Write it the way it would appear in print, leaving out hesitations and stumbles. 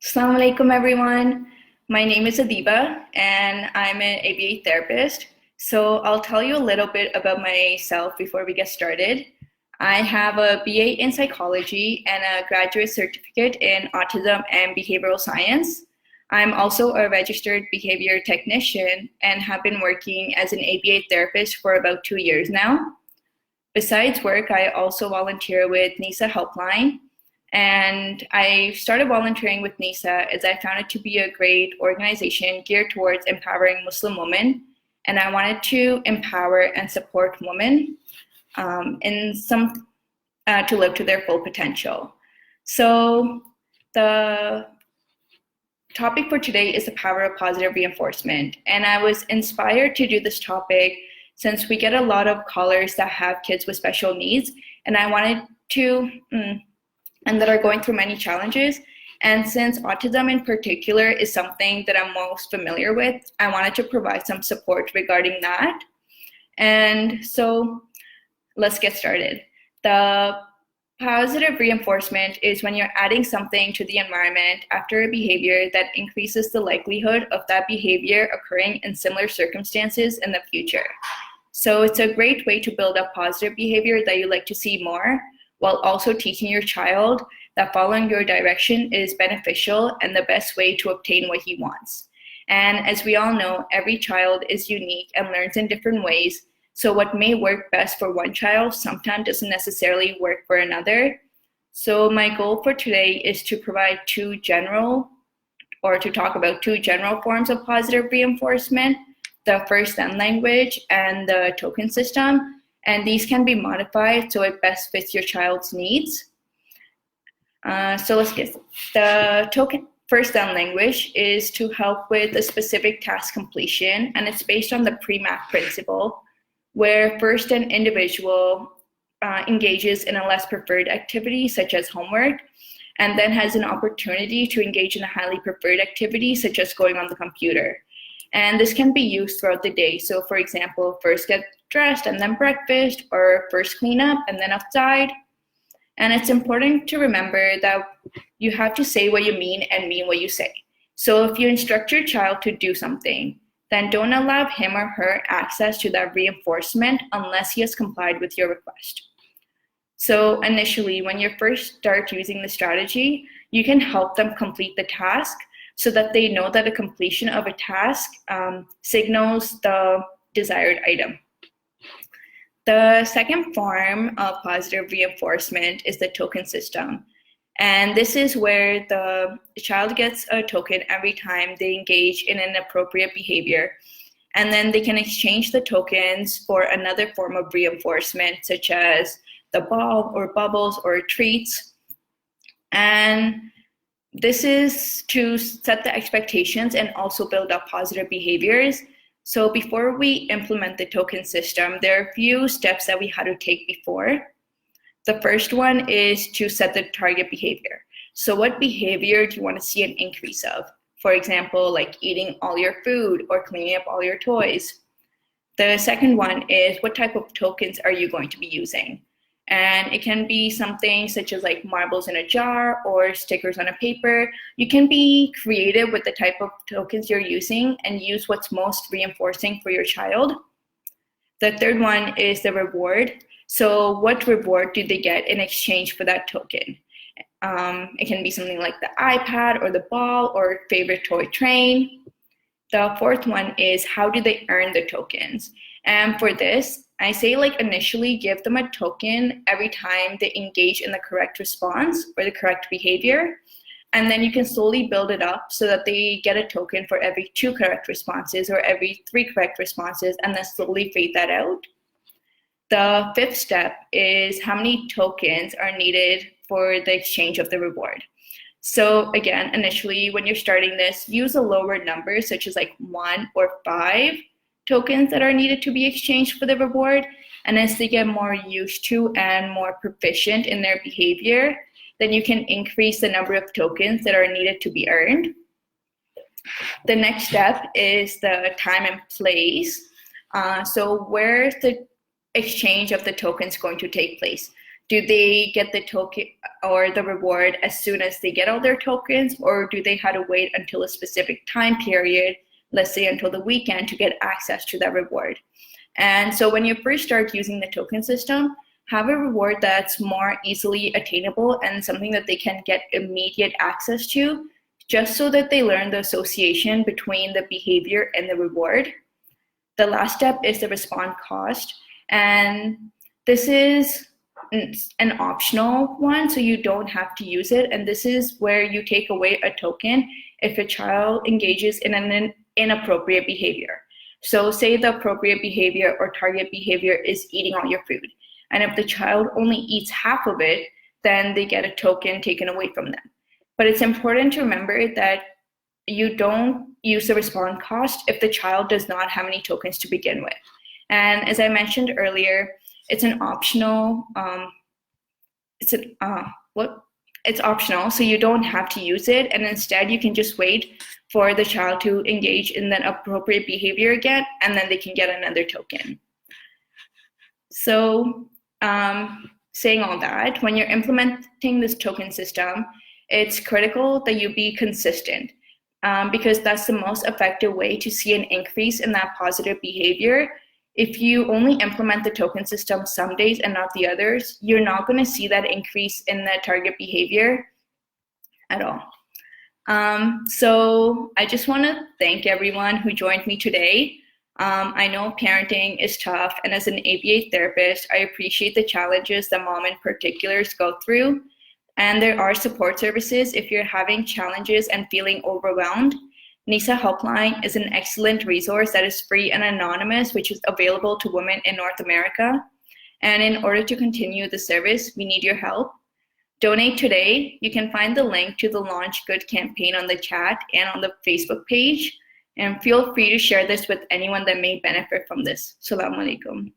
Assalamu alaikum, everyone. My name is Adeeba, and I'm an ABA therapist. So I'll tell you a little bit about myself before we get started. I have a BA in psychology and a graduate certificate in autism and behavioral science. I'm also a registered behavior technician and have been working as an ABA therapist for about 2 years now. Besides work, I also volunteer with Nisa Helpline. And I started volunteering with Nisa as I found it to be a great organization geared towards empowering Muslim women. And I wanted to empower and support women to live to their full potential. So the topic for today is the power of positive reinforcement. And I was inspired to do this topic since we get a lot of callers that have kids with special needs. And I wanted to and that are going through many challenges. And since autism in particular is something that I'm most familiar with, I wanted to provide some support regarding that. And so let's get started. The positive reinforcement is when you're adding something to the environment after a behavior that increases the likelihood of that behavior occurring in similar circumstances in the future. So it's a great way to build up positive behavior that you like to see more, while also teaching your child that following your direction is beneficial and the best way to obtain what he wants. And as we all know, every child is unique and learns in different ways. So what may work best for one child sometimes doesn't necessarily work for another. So my goal for today is to provide to talk about two general forms of positive reinforcement, the first then language and the token system. And these can be modified so it best fits your child's needs. So let's get the token first then language is to help with a specific task completion, and it's based on the pre-map principle, where first an individual engages in a less preferred activity such as homework, and then has an opportunity to engage in a highly preferred activity such as going on the computer. And this can be used throughout the day. So for example, first get dressed and then breakfast, or first clean up and then outside. And it's important to remember that you have to say what you mean and mean what you say. So if you instruct your child to do something, then don't allow him or her access to that reinforcement unless he has complied with your request. So initially, when you first start using the strategy, you can help them complete the task so that they know that the completion of a task signals the desired item. The second form of positive reinforcement is the token system. And this is where the child gets a token every time they engage in an appropriate behavior. And then they can exchange the tokens for another form of reinforcement, such as the ball or bubbles or treats. And this is to set the expectations and also build up positive behaviors. So before we implement the token system, there are a few steps that we had to take before. The first one is to set the target behavior. So what behavior do you want to see an increase of? For example, like eating all your food or cleaning up all your toys. The second one is what type of tokens are you going to be using? And it can be something such as like marbles in a jar or stickers on a paper. You can be creative with the type of tokens you're using and use what's most reinforcing for your child. The third one is the reward. So what reward do they get in exchange for that token? It can be something like the iPad or the ball or favorite toy train. The fourth one is how do they earn the tokens? And for this, I say like initially give them a token every time they engage in the correct response or the correct behavior. And then you can slowly build it up so that they get a token for every 2 correct responses or every 3 correct responses, and then slowly fade that out. The fifth step is how many tokens are needed for the exchange of the reward. So again, initially when you're starting this, use a lower number such as like 1 or 5 tokens that are needed to be exchanged for the reward. And as they get more used to and more proficient in their behavior, then you can increase the number of tokens that are needed to be earned. The next step is the time and place. So where's the exchange of the tokens going to take place? Do they get the token or the reward as soon as they get all their tokens, or do they have to wait until a specific time period, let's say until the weekend, to get access to that reward? And so when you first start using the token system, have a reward that's more easily attainable and something that they can get immediate access to, just so that they learn the association between the behavior and the reward. The last step is the response cost, and this is an optional one, so you don't have to use it. And this is where you take away a token if a child engages in an inappropriate behavior. So say the appropriate behavior or target behavior is eating all your food. And if the child only eats half of it, then they get a token taken away from them. But it's important to remember that you don't use the response cost if the child does not have any tokens to begin with. And as I mentioned earlier, it's an optional, it's optional, so you don't have to use it, and instead you can just wait for the child to engage in that appropriate behavior again, and then they can get another token. So saying all that, when you're implementing this token system, it's critical that you be consistent, because that's the most effective way to see an increase in that positive behavior. If you only implement the token system some days and not the others, you're not going to see that increase in that target behavior at all. So I just want to thank everyone who joined me today. I know parenting is tough, and as an ABA therapist, I appreciate the challenges that mom in particulars go through. And there are support services if you're having challenges and feeling overwhelmed. Nisa Helpline is an excellent resource that is free and anonymous, which is available to women in North America. And in order to continue the service, we need your help. Donate today. You can find the link to the Launch Good campaign on the chat and on the Facebook page. And feel free to share this with anyone that may benefit from this. Assalamu alaikum.